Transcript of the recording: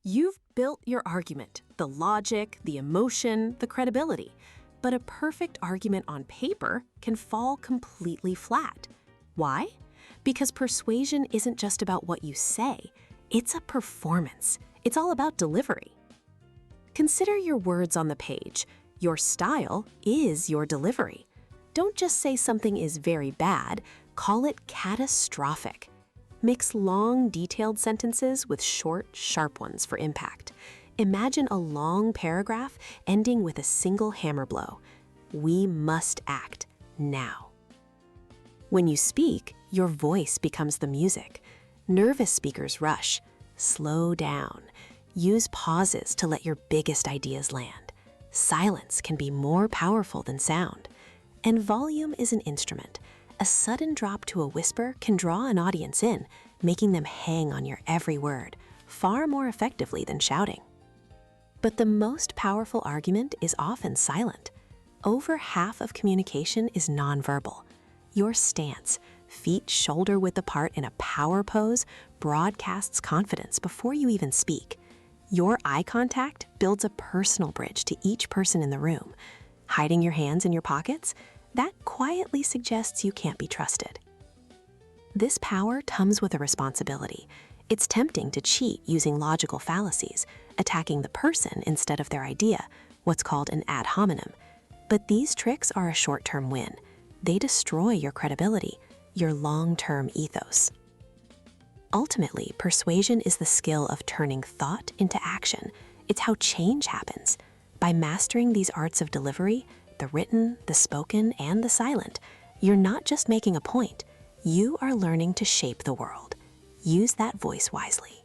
You've built your argument, the logic, the emotion, the credibility. But a perfect argument on paper can fall completely flat. Why? Because persuasion isn't just about what you say, it's a performance. It's all about delivery. Consider your words on the page. Your style is your delivery. Don't just say something is very bad, call it catastrophic. Mix long, detailed sentences with short, sharp ones for impact. Imagine a long paragraph ending with a single hammer blow. We must act now. When you speak, your voice becomes the music. Nervous speakers rush. Slow down. Use pauses to let your biggest ideas land. Silence can be more powerful than sound. And volume is an instrument. A sudden drop to a whisper can draw an audience in, making them hang on your every word, far more effectively than shouting. But the most powerful argument is often silent. Over half of communication is nonverbal. Your stance, feet shoulder-width apart in a power pose, broadcasts confidence before you even speak. Your eye contact builds a personal bridge to each person in the room. Hiding your hands in your pockets? That quietly suggests you can't be trusted. This power comes with a responsibility. It's tempting to cheat using logical fallacies, attacking the person instead of their idea, what's called an ad hominem. But these tricks are a short-term win. They destroy your credibility, your long-term ethos. Ultimately, persuasion is the skill of turning thought into action. It's how change happens. By mastering these arts of delivery, the written, the spoken, and the silent, you're not just making a point. You are learning to shape the world. Use that voice wisely.